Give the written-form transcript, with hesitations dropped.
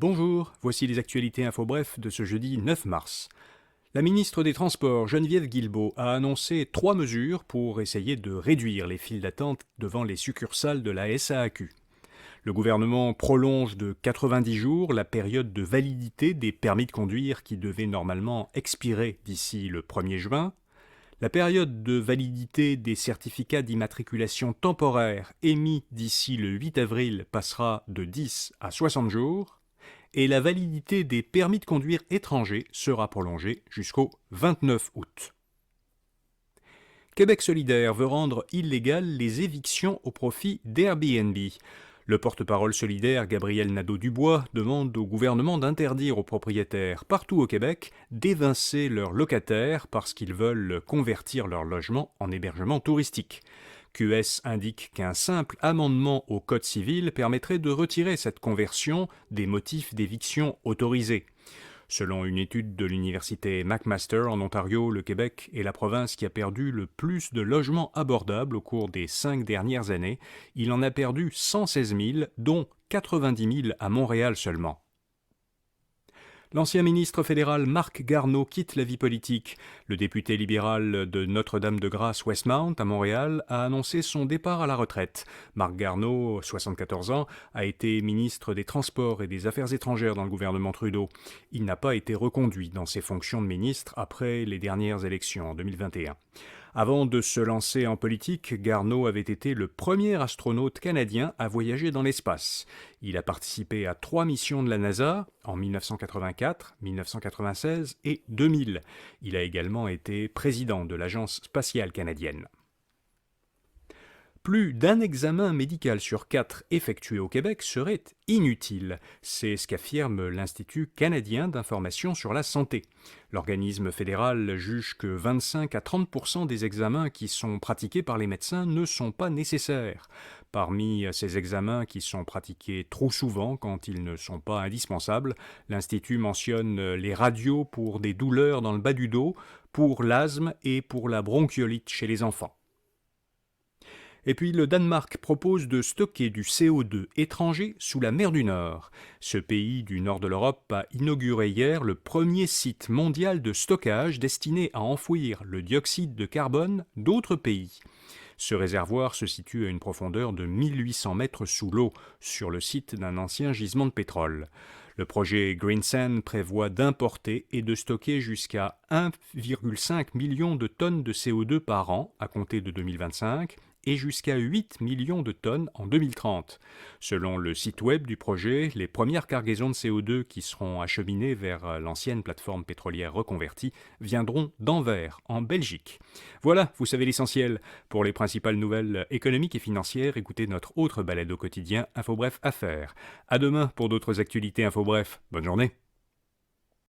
Bonjour, voici les actualités info bref de ce jeudi 9 mars. La ministre des Transports, Geneviève Guilbeault, a annoncé 3 mesures pour essayer de réduire les files d'attente devant les succursales de la SAAQ. Le gouvernement prolonge de 90 jours la période de validité des permis de conduire qui devait normalement expirer d'ici le 1er juin. La période de validité des certificats d'immatriculation temporaire émis d'ici le 8 avril passera de 10 à 60 jours. Et la validité des permis de conduire étrangers sera prolongée jusqu'au 29 août. Québec solidaire veut rendre illégales les évictions au profit d'Airbnb. Le porte-parole solidaire Gabriel Nadeau-Dubois demande au gouvernement d'interdire aux propriétaires partout au Québec d'évincer leurs locataires parce qu'ils veulent convertir leur logement en hébergement touristique. QS indique qu'un simple amendement au Code civil permettrait de retirer cette conversion des motifs d'éviction autorisés. Selon une étude de l'université McMaster en Ontario, le Québec est la province qui a perdu le plus de logements abordables au cours des 5 dernières années. Il en a perdu 116 000, dont 90 000 à Montréal seulement. L'ancien ministre fédéral Marc Garneau quitte la vie politique. Le député libéral de Notre-Dame-de-Grâce-Westmount à Montréal a annoncé son départ à la retraite. Marc Garneau, 74 ans, a été ministre des Transports et des Affaires étrangères dans le gouvernement Trudeau. Il n'a pas été reconduit dans ses fonctions de ministre après les dernières élections en 2021. Avant de se lancer en politique, Garneau avait été le premier astronaute canadien à voyager dans l'espace. Il a participé à 3 missions de la NASA en 1984, 1996 et 2000. Il a également été président de l'Agence spatiale canadienne. Plus d'un examen médical sur 4 effectué au Québec serait inutile. C'est ce qu'affirme l'Institut canadien d'information sur la santé. L'organisme fédéral juge que 25 à 30% des examens qui sont pratiqués par les médecins ne sont pas nécessaires. Parmi ces examens qui sont pratiqués trop souvent quand ils ne sont pas indispensables, l'Institut mentionne les radios pour des douleurs dans le bas du dos, pour l'asthme et pour la bronchiolite chez les enfants. Et puis le Danemark propose de stocker du CO2 étranger sous la mer du Nord. Ce pays du nord de l'Europe a inauguré hier le premier site mondial de stockage destiné à enfouir le dioxyde de carbone d'autres pays. Ce réservoir se situe à une profondeur de 1800 mètres sous l'eau, sur le site d'un ancien gisement de pétrole. Le projet Greensand prévoit d'importer et de stocker jusqu'à 1,5 million de tonnes de CO2 par an à compter de 2025 et jusqu'à 8 millions de tonnes en 2030. Selon le site web du projet, les premières cargaisons de CO2 qui seront acheminées vers l'ancienne plateforme pétrolière reconvertie viendront d'Anvers, en Belgique. Voilà, vous savez l'essentiel. Pour les principales nouvelles économiques et financières, écoutez notre autre balado quotidien InfoBref Affaires. À demain pour d'autres actualités InfoBref. Bonne journée.